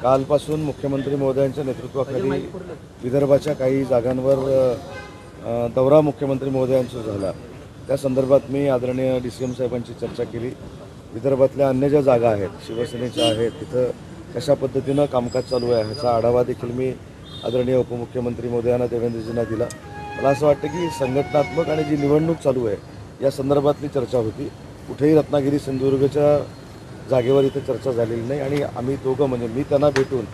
कालपासून मुख्यमंत्री महोदयांच्या नेतृत्वाखाली विदर्भाच्या काही जागांवर दौरा मुख्यमंत्री महोदयांचा झाला। त्या संदर्भात मी आदरणीय DCM साहेबांची चर्चा केली। विदर्भातल्या अन्य ज्या जागा आहेत शिवसेनेच्या आहेत तिथं कशा पद्धतीनं कामकाज चालू आहे ह्याचा आढावा देखील मी आदरणीय उपमुख्यमंत्री महोदयांना देवेंद्रजींना दिला। मला असं वाटतं की संघटनात्मक आणि जी निवडणूक चालू आहे या संदर्भातली चर्चा होती। कुठेही रत्नागिरी सिंधुदुर्गच्या जागेवर इथे चर्चा झालेली नाही आणि आम्ही दोघं म्हणजे मी त्यांना भेटून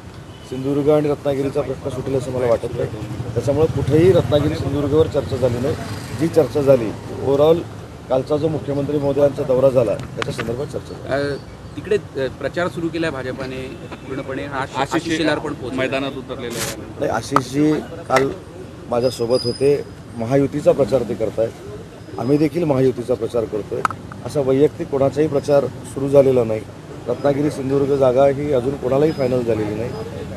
सिंधुदुर्ग आणि रत्नागिरीचा प्रश्न सुटेल असं मला वाटत नाही। त्याच्यामुळे कुठेही रत्नागिरी सिंधुदुर्गवर चर्चा झाली नाही। जी चर्चा झाली ओव्हरऑल कालचा जो मुख्यमंत्री महोदयांचा दौरा झाला त्याच्या संदर्भात चर्चा झाली। तिकडे प्रचार सुरू केला भाजपाने पूर्णपणे। आशिष शेलार पण मैदानात उतरलेले आहे। नाही, आशिषजी काल माझ्यासोबत होते। महायुतीचा प्रचार ते करतायत, आम्ही देखील महायुतीचा प्रचार करतोय। असा वैयक्तिक कोणाचाही प्रचार सुरू झालेला नाही। रत्नागिरी सिंधुदुर्ग जागा ही अजून कोणालाही फायनल झालेली नाही।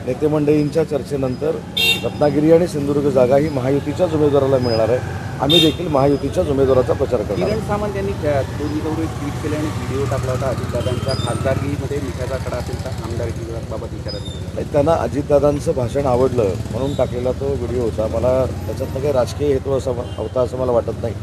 नेते मंडळींच्या चर्चेनंतर रत्नागिरी आणि सिंधुदुर्ग जागा ही महायुतीच्याच उमेदवाराला मिळणार आहे। आम्ही देखील महायुतीच्याच उमेदवाराचा प्रचार करणार। किरण सामंत यांनी दोन्हीकडून ट्विट केले आणि व्हिडिओ टाकला होता अजितदादांच्या खासदारकीमध्ये मिठाचा कडा असेल तर आमदारकीबाबत विचारत त्यांना अजितदादांचं भाषण आवडलं म्हणून टाकलेला तो व्हिडिओ होता। मला त्याच्यातनं काही राजकीय हेतू असा होता असं मला वाटत नाही।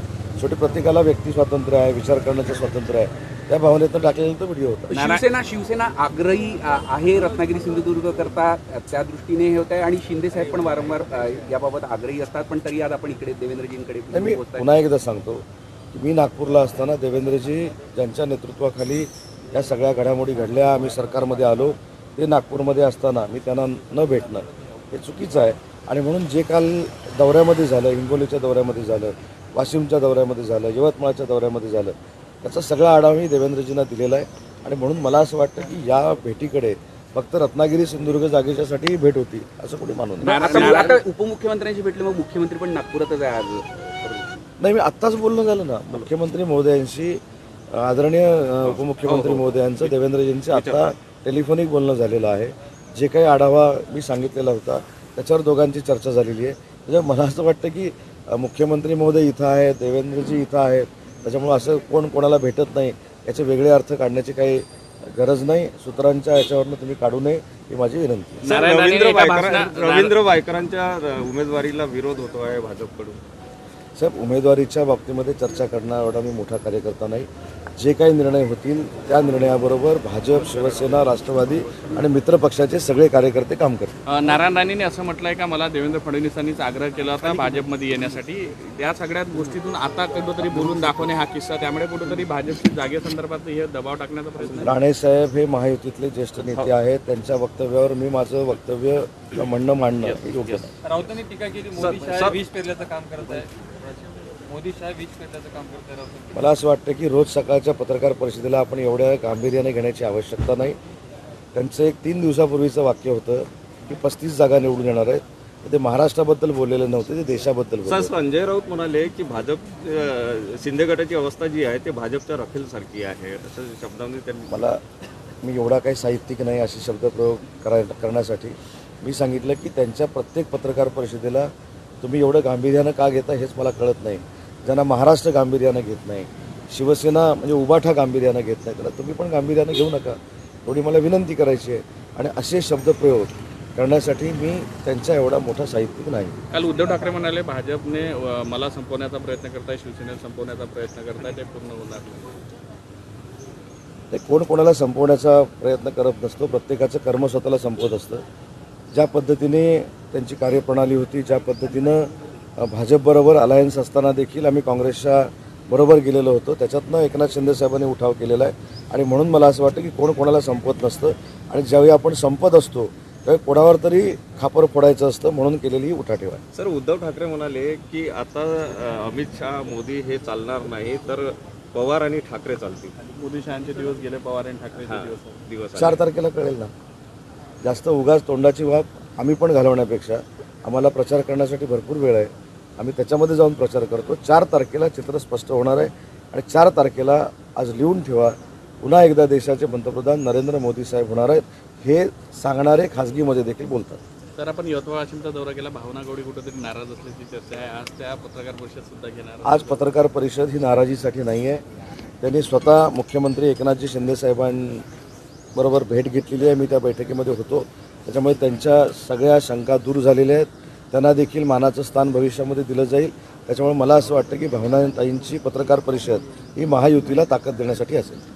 शेवटी प्रत्येकाला व्यक्ती स्वातंत्र्य आहे, विचार करण्याचं स्वातंत्र्य आहे, त्या भावनेतून टाकलेला तो व्हिडिओ होता। शिवसेना आग्रही आहे रत्नागिरी सिंधुदुर्ग करता त्या दृष्टीने हे होत आहे आणि शिंदे साहेब पण वारंवार याबाबत आग्रही असतात। पण तरी आज आपण इकडे देवेंद्रजींकडे मी पुन्हा एकदा सांगतो की मी नागपूरला असताना देवेंद्रजी ज्यांच्या नेतृत्वाखाली या सगळ्या घडामोडी घडल्या, आम्ही सरकारमध्ये आलो, ते नागपूरमध्ये असताना मी त्यांना न भेटणं हे चुकीचं आहे। आणि म्हणून जे काल दौऱ्यामध्ये झालं, हिंगोलीच्या दौऱ्यामध्ये झालं, वाशिमच्या दौऱ्यामध्ये झालं, यवतमाळच्या दौऱ्यामध्ये झालं, त्याचा सगळा आढावा मी देवेंद्रजींना दिलेला आहे। आणि म्हणून मला असं वाटतं की या भेटीकडे फक्त रत्नागिरी सिंधुदुर्ग जागेच्यासाठी भेट होती असं कोणी मानू नये। आता उपमुख्यमंत्र्यांशी भेटले, मग मुख्यमंत्री पण नागपुरातच आहे आज। नाही, मी आत्ताच बोलणं झालं ना मुख्यमंत्री महोदयांशी, आदरणीय उपमुख्यमंत्री महोदयांचं देवेंद्रजींचं आता टेलिफोनिक बोलणं झालेलं आहे। जे काही आढावा मी सांगितलेला होता त्याच्यावर दोघांची चर्चा झालेली आहे। त्याच्यामुळे मला असं वाटतं की मुख्यमंत्री महोदय इथं आहेत, देवेंद्रजी इथं आहेत, त्याच्यामुळे असं कोण कोणाला भेटत नाही याचे वेगळे अर्थ काढण्याची काही गरज नाही। सूत्रांच्या याच्यावरनं तुम्ही काढू नये ही माझी विनंती आहे। रवींद्र वायकरांच्या उमेदवारीला विरोध होतो आहे भाजपकडून। साहेब, उमेदवारीच्या बाबतीमध्ये चर्चा करणार एवढा मी मोठा कार्यकर्ता नाही। जे काही निर्णय होतील त्या निर्णयाबरोबर भाजप, शिवसेना, राष्ट्रवादी आणि मित्र पक्षाचे सगळे कार्यकर्ते काम करतील। नारायण राणेंनी असं म्हटलंय का मला देवेंद्र फडणवीसांनीच आग्रह केला होता भाजपमध्ये येण्यासाठी। त्या सगळ्या गोष्टीतून आता कुठेतरी बोलून दाखवणे हा किस्सा, त्यामुळे कुठेतरी भाजपच्या जागेसंदर्भात हे दबाव टाकण्याचा प्रयत्न। राणे साहेब हे महायुतीतले ज्येष्ठ नेते आहेत, त्यांच्या वक्तव्यावर मी माझं वक्तव्य म्हणणं मांडणं योग्य नाही। राऊतांनी टीका केली मोदी साहेब वीज पेरल्याचं काम करत आहे, मोदी साहेब वीज पेरल्याचं काम करत आहे राऊतांनी। मला असं वाटतं की रोज सकाळच्या पत्रकार परिषदेला आपण एवढ्या गांभीर्याने घेण्याची आवश्यकता नाही। त्यांचं एक 3 दिवसापूर्वीचं वाक्य होतं की 35 जागा निवडून येणार आहेत, ते महाराष्ट्राबद्दल बोललेले नव्हते, ते देशाबद्दल बोलले। संजय राऊत म्हणाले की भाजप शिंदे गटाची अवस्था जी आहे ते भाजपच्या रफेलसारखी आहे असं शब्दांमध्ये त्यांनी। मी एवढा काही साहित्यिक नाही असे शब्दप्रयोग करण्यासाठी। मी सांगितलं की त्यांच्या प्रत्येक पत्रकार परिषदेला तुम्ही एवढं गांभीर्यानं का घेता हेच मला कळत नाही। ज्यांना महाराष्ट्र गांभीर्यानं घेत नाही, शिवसेना म्हणजे उबाठा गांभीर्यानं घेत नाही, त्याला तुम्ही पण गांभीर्यानं घेऊ नका एवढी मला विनंती करायची आहे। आणि असे शब्दप्रयोग करण्यासाठी मी त्यांचा एवढा मोठा साहित्यिक नाही। काल उद्धव ठाकरे म्हणाले भाजपने मला संपवण्याचा प्रयत्न करताय, शिवसेनेला संपवण्याचा प्रयत्न करताय, ते पूर्ण होणार नाही। ते कोण कोणाला संपवण्याचा प्रयत्न करत नसतो, प्रत्येकाचं कर्म स्वतःला संपवत असतं। ज्या पद्धतीने त्यांची कार्यप्रणाली होती, ज्या पद्धतीनं भाजपबरोबर अलायन्स असताना देखील आम्ही काँग्रेसच्या बरोबर गेलेलो होतो, त्याच्यातनं एकनाथ शिंदे साहेबांनी उठाव केलेला आहे। आणि म्हणून मला असं वाटतं की कोण कोणाला संपवत नसतं आणि ज्यावेळी आपण संपत असतो त्यावेळी कोणावर तरी खापर फोडायचं असतं, म्हणून केलेली उठाठेव आहे। सर, उद्धव ठाकरे म्हणाले की आता अमित शहा मोदी हे चालणार नाही तर पवार आणि ठाकरे चालतील। मोदी शहाचे दिवस गेले, पवार आणि ठाकरेचे दिवस 4 तारखेला कळेल ना। जास्त उगाच तोंडाची वाफ आम्ही पण घालवण्यापेक्षा आम्हाला प्रचार करण्यासाठी भरपूर वेळ आहे, आम्ही त्याच्यामध्ये जाऊन प्रचार करतो। 4 तारखेला चित्र स्पष्ट होणार आहे आणि 4 तारखेला आज लिहून ठेवा, पुन्हा एकदा देशाचे पंतप्रधान नरेंद्र मोदी साहेब होणार आहेत हे सांगणारे खासगीमध्ये देखील बोलतात। तर आपण यवतमाळ वाशिमचा दौरा केला, भावना गवळी कुठेतरी नाराज असल्याची चर्चा आहे। आज त्या पत्रकार परिषद सुद्धा घेणार। आज पत्रकार परिषद ही नाराजीसाठी नाही आहे, त्यांनी स्वतः मुख्यमंत्री एकनाथजी शिंदे साहेबांबरोबर भेट घेतलेली आहे, मी त्या बैठकीमध्ये होतो। त्याच्यामुळे त्यांच्या सगळ्या शंका दूर झालेल्या आहेत. त्यांना देखील मानाचं स्थान भविष्यामध्ये दिलं जाईल. त्याच्यामुळे मला असं वाटतं की भावनाताईंची पत्रकार परिषद ही महायुतीला ताकद देण्यासाठी असेल.